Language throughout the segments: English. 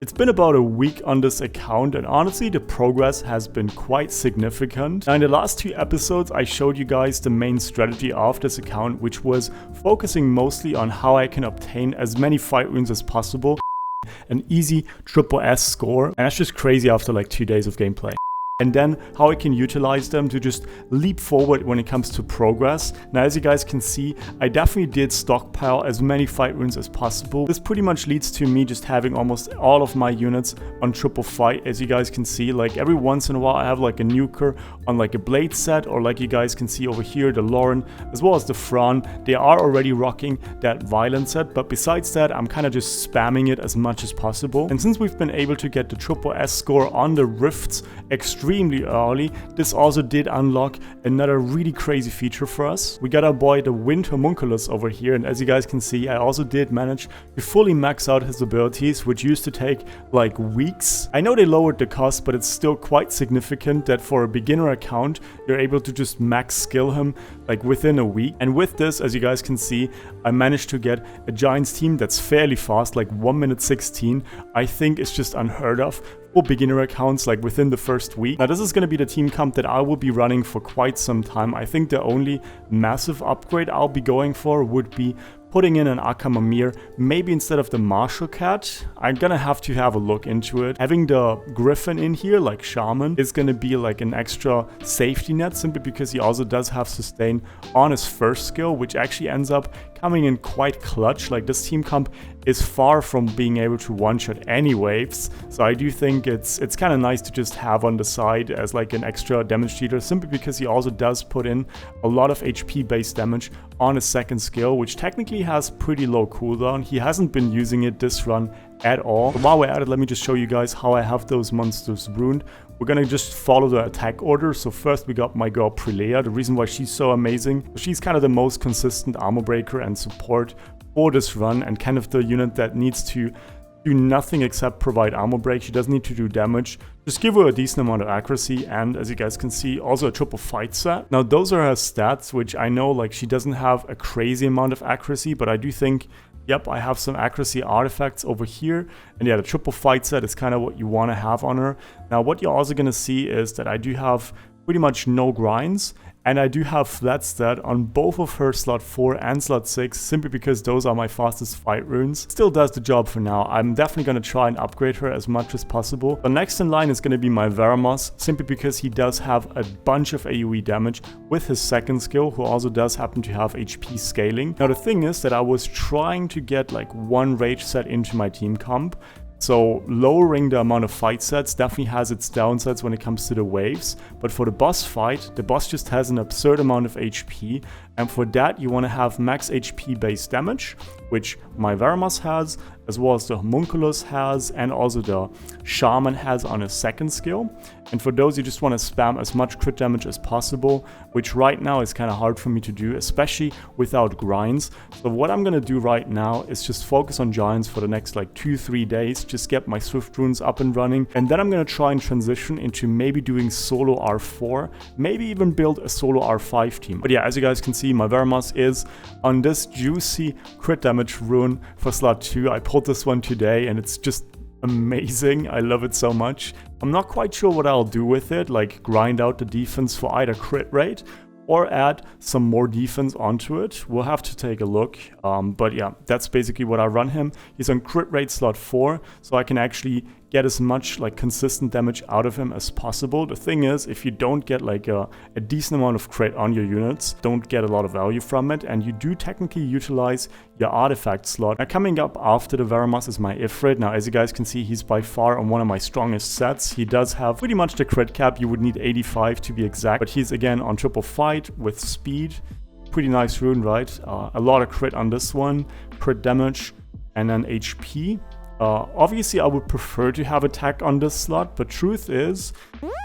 It's been about a week on this account, and honestly the progress has been quite significant. Now in the last 2 episodes I showed you guys the main strategy of this account, which was focusing mostly on how I can obtain as many fight runes as possible. An easy triple S score, and that's just crazy after like 2 days of gameplay. And then how I can utilize them to just leap forward when it comes to progress. Now as you guys can see, I definitely did stockpile as many fight runes as possible. This pretty much leads to me just having almost all of my units on triple fight. As you guys can see, like every once in a while I have like a nuker on like a blade set, or like you guys can see over here, the Lauren as well as the Fran. They are already rocking that violent set, but besides that I'm kind of just spamming it as much as possible. And since we've been able to get the triple S score on the rifts extremely early, this also did unlock another really crazy feature for us. We got our boy the Wind Homunculus over here, and as you guys can see I also did manage to fully max out his abilities, which used to take like weeks. I know they lowered the cost, but it's still quite significant that for a beginner account you're able to just max skill him like within a week. And with this, as you guys can see, I managed to get a Giants team that's fairly fast, like 1 minute 16. I think it's just unheard of for beginner accounts like within the first week. Now this is going to be the team comp that I will be running for quite some time. I think the only massive upgrade I'll be going for would be putting in an Akamamir, maybe instead of the Martial Cat. I'm gonna have to have a look into it. Having the Griffin in here, like Shamann, is gonna be like an extra safety net, simply because he also does have sustain on his first skill, which actually ends up coming in quite clutch. Like this team comp is far from being able to one-shot any waves, so I do think it's kind of nice to just have on the side as like an extra damage dealer, simply because he also does put in a lot of HP based damage on his second skill, which technically has pretty low cooldown. He hasn't been using it this run at all. But while we're at it, let me just show you guys how I have those monsters runed. We're gonna just follow the attack order. So first we got my girl Prilea. The reason why she's so amazing, she's kind of the most consistent armor breaker and support for this run, and kind of the unit that needs to do nothing except provide armor break. She doesn't need to do damage. Just give her a decent amount of accuracy, and as you guys can see, also a triple fight set. Now those are her stats, which I know like she doesn't have a crazy amount of accuracy, but I do think, yep, I have some accuracy artifacts over here. And yeah, the triple fight set is kind of what you want to have on her. Now what you're also going to see is that I do have pretty much no grinds, and I do have flat stat on both of her slot 4 and slot 6, simply because those are my fastest fight runes. Still does the job for now. I'm definitely going to try and upgrade her as much as possible. The next in line is going to be my Veromos, simply because he does have a bunch of AoE damage with his second skill, who also does happen to have HP scaling. Now the thing is that I was trying to get like 1 rage set into my team comp, so lowering the amount of fight sets definitely has its downsides when it comes to the waves. But for the boss fight, the boss just has an absurd amount of HP, and for that you want to have max HP based damage, which my Veromos has, as well as the Homunculus has, and also the Shamann has on his second skill. And for those, you just want to spam as much crit damage as possible, which right now is kind of hard for me to do, especially without grinds. So what I'm going to do right now is just focus on Giants for the next like 2-3 days, just get my Swift Runes up and running, and then I'm going to try and transition into maybe doing solo R4, maybe even build a solo R5 team. But yeah, as you guys can see, my Veromos is on this juicy crit damage rune for slot 2. I pulled this one today and it's just amazing. I love it so much. I'm not quite sure what I'll do with it, like grind out the defense for either crit rate or add some more defense onto it. We'll have to take a look. But yeah, that's basically what I run him. He's on crit rate slot 4, so I can actually get as much like consistent damage out of him as possible. The thing is, if you don't get like a decent amount of crit on your units, don't get a lot of value from it, and you do technically utilize your artifact slot. Now coming up after the Veromos is my Ifrit. Now as you guys can see, he's by far on one of my strongest sets. He does have pretty much the crit cap. You would need 85 to be exact, but he's again on triple fight with speed. Pretty nice rune, right? A lot of crit on this one, crit damage, and then HP. Obviously I would prefer to have attack on this slot, but truth is,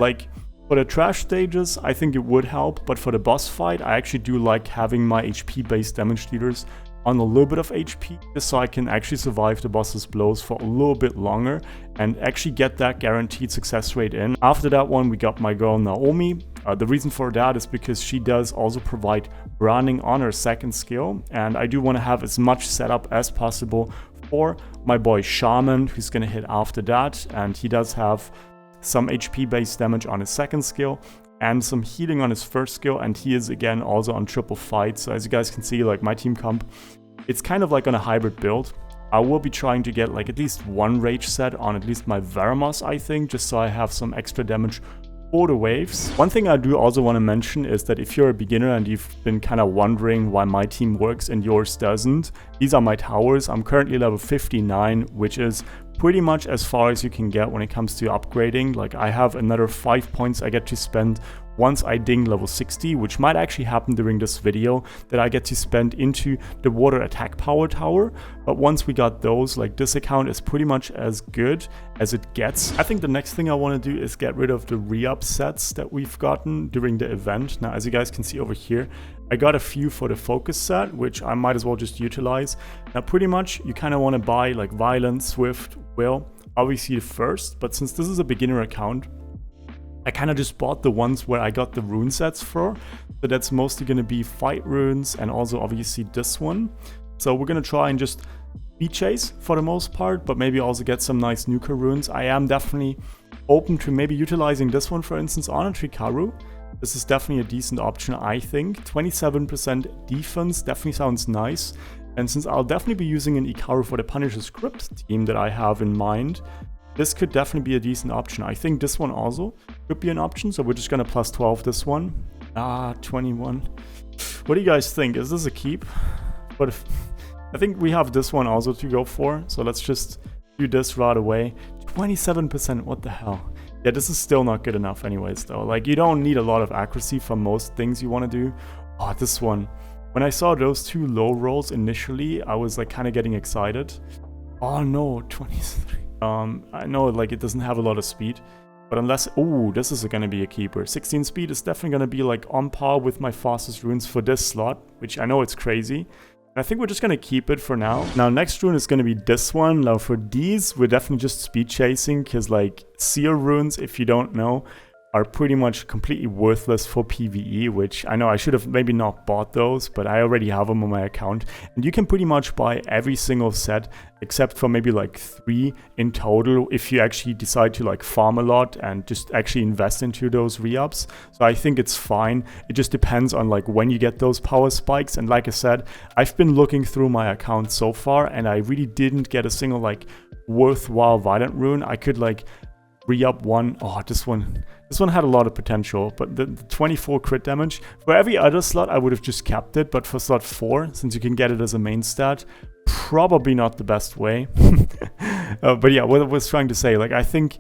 like, for the trash stages I think it would help, but for the boss fight I actually do like having my HP based damage dealers on a little bit of HP, just so I can actually survive the boss's blows for a little bit longer and actually get that guaranteed success rate in. After that one we got my girl Naomi. The reason for that is because she does also provide branding on her second skill, and I do want to have as much setup as possible or my boy Shamann, who's gonna hit after that, and he does have some HP based damage on his second skill and some healing on his first skill, and he is again also on triple fight. So as you guys can see, like my team comp, it's kind of like on a hybrid build. I will be trying to get like at least one rage set on at least my Veromos, I think, just so I have some extra damage for the waves. One thing I do also want to mention is that if you're a beginner and you've been kind of wondering why my team works and yours doesn't, these are my towers. I'm currently level 59, which is pretty much as far as you can get when it comes to upgrading. Like I have another 5 points I get to spend once I ding level 60, which might actually happen during this video, that I get to spend into the water attack power tower. But once we got those, like this account is pretty much as good as it gets. I think the next thing I want to do is get rid of the re-up sets that we've gotten during the event. Now, as you guys can see over here, I got a few for the focus set, which I might as well just utilize. Now, pretty much you kind of want to buy like Violent, Swift, Will, obviously first, but since this is a beginner account, I kind of just bought the ones where I got the rune sets for. So that's mostly going to be Fight Runes and also obviously this one. So we're going to try and just speed chase for the most part, but maybe also get some nice Nuka runes. I am definitely open to maybe utilizing this one, for instance, on a Trikaru. This is definitely a decent option, I think. 27% defense definitely sounds nice. And since I'll definitely be using an Ikaru for the Punisher script team that I have in mind, this could definitely be a decent option. I think this one also could be an option, so we're just gonna plus 12 this one. 21. What do you guys think? Is this a keep? But if, I think we have this one also to go for, so let's just do this right away. 27%, what the hell? Yeah, this is still not good enough anyways though. Like, you don't need a lot of accuracy for most things you want to do. Oh, this one. When I saw those two low rolls initially, I was like kind of getting excited. Oh no, 23. I know like it doesn't have a lot of speed, but unless, oh, this is gonna be a keeper. 16 speed is definitely gonna be like on par with my fastest runes for this slot, which I know it's crazy. I think we're just gonna keep it for now. Now, next rune is gonna be this one. Now for these, we're definitely just speed chasing, because like Seer runes, if you don't know, are pretty much completely worthless for PvE, which I know I should have maybe not bought those, but I already have them on my account. And you can pretty much buy every single set except for maybe like 3 in total if you actually decide to like farm a lot and just actually invest into those re-ups. So I think it's fine. It just depends on like when you get those power spikes. And like I said, I've been looking through my account so far and I really didn't get a single like worthwhile Violent rune. I could like re-up one. Oh, this one had a lot of potential, but the 24 crit damage, for every other slot I would have just kept it, but for slot 4, since you can get it as a main stat, probably not the best way. But yeah, what I was trying to say, like, I think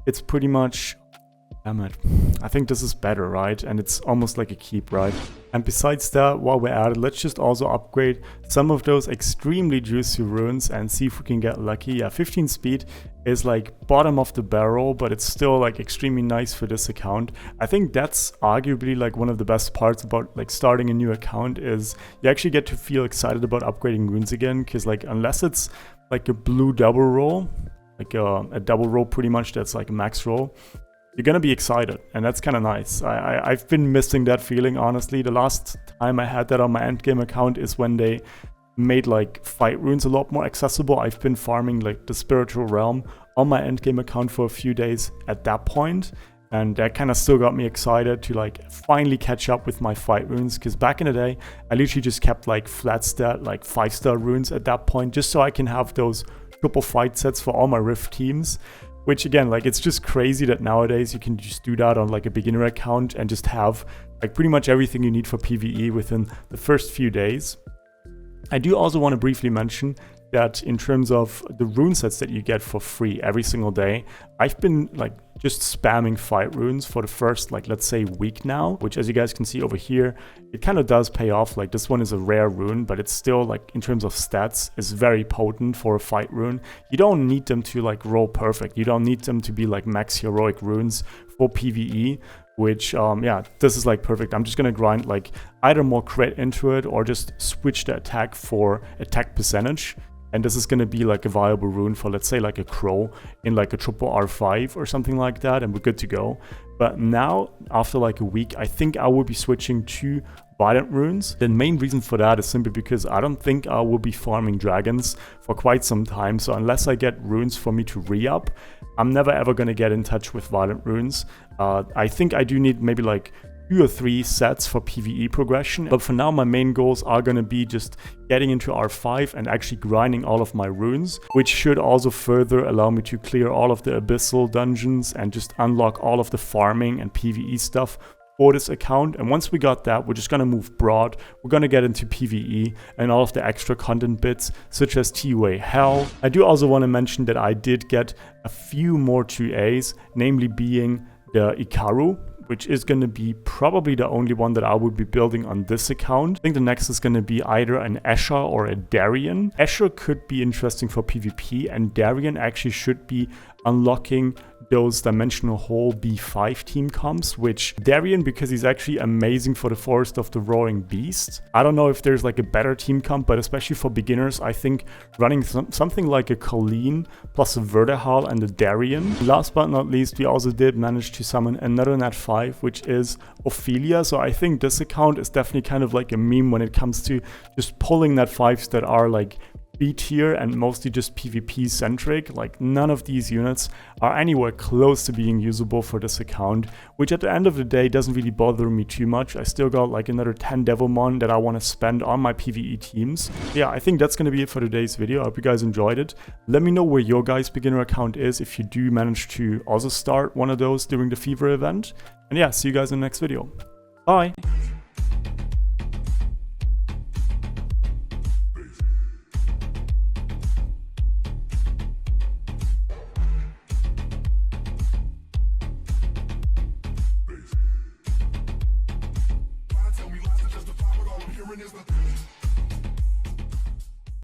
it's pretty much, damn it, I think this is better, right? And it's almost like a keep, right? And besides that, while we're at it, let's just also upgrade some of those extremely juicy runes and see if we can get lucky. Yeah, 15 speed is like bottom of the barrel, but it's still like extremely nice for this account. I think that's arguably like one of the best parts about like starting a new account, is you actually get to feel excited about upgrading runes again, because like unless it's like a blue double roll, like a double roll pretty much that's like a max roll, you're gonna be excited, and that's kind of nice. I've been missing that feeling, honestly. The last time I had that on my endgame account is when they made like fight runes a lot more accessible. I've been farming like the spiritual realm on my endgame account for a few days at that point, and that kind of still got me excited to like finally catch up with my fight runes, because back in the day I literally just kept like flat stat like 5-star runes at that point, just so I can have those triple fight sets for all my rift teams. Which again, like, it's just crazy that nowadays you can just do that on like a beginner account and just have like pretty much everything you need for PvE within the first few days. I do also want to briefly mention that in terms of the rune sets that you get for free every single day, I've been like just spamming fight runes for the first like, let's say, week now, which as you guys can see over here, it kind of does pay off. Like, this one is a rare rune, but it's still like in terms of stats is very potent for a fight rune. You don't need them to like roll perfect. You don't need them to be like max heroic runes for PvE, which yeah, this is like perfect. I'm just gonna grind like either more crit into it or just switch the attack for attack percentage. And this is going to be like a viable rune for, let's say, like a crow in like a triple R5 or something like that, and we're good to go. But now, after like a week, I think I will be switching to Violent Runes. The main reason for that is simply because I don't think I will be farming dragons for quite some time, so unless I get runes for me to re-up, I'm never ever going to get in touch with Violent Runes. I think I do need maybe like 2 or 3 sets for PvE progression, but for now my main goals are going to be just getting into R5 and actually grinding all of my runes, which should also further allow me to clear all of the abyssal dungeons and just unlock all of the farming and PvE stuff for this account. And once we got that, we're just going to move broad. We're going to get into PvE and all of the extra content bits such as TUA Hell. I do also want to mention that I did get a few more 2As, namely being the Ikaru, which is going to be probably the only one that I would be building on this account. I think the next is going to be either an Escher or a Darien. Escher could be interesting for PvP, and Darien actually should be unlocking those Dimensional Hole B5 team comps, which Darien, because he's actually amazing for the Forest of the Roaring Beast. I don't know if there's like a better team comp, but especially for beginners, I think running something like a Colleen plus a Verdehal and a Darien. Last but not least, we also did manage to summon another Nat 5, which is Ophelia. So I think this account is definitely kind of like a meme when it comes to just pulling Nat 5s that are like B tier and mostly just PvP centric. Like none of these units are anywhere close to being usable for this account, which at the end of the day doesn't really bother me too much. I still got like another 10 Devilmon that I want to spend on my PvE teams. Yeah, I think that's going to be it for today's video. I hope you guys enjoyed it. Let me know where your guys' beginner account is if you do manage to also start one of those during the Fever event. And yeah, see you guys in the next video. Bye!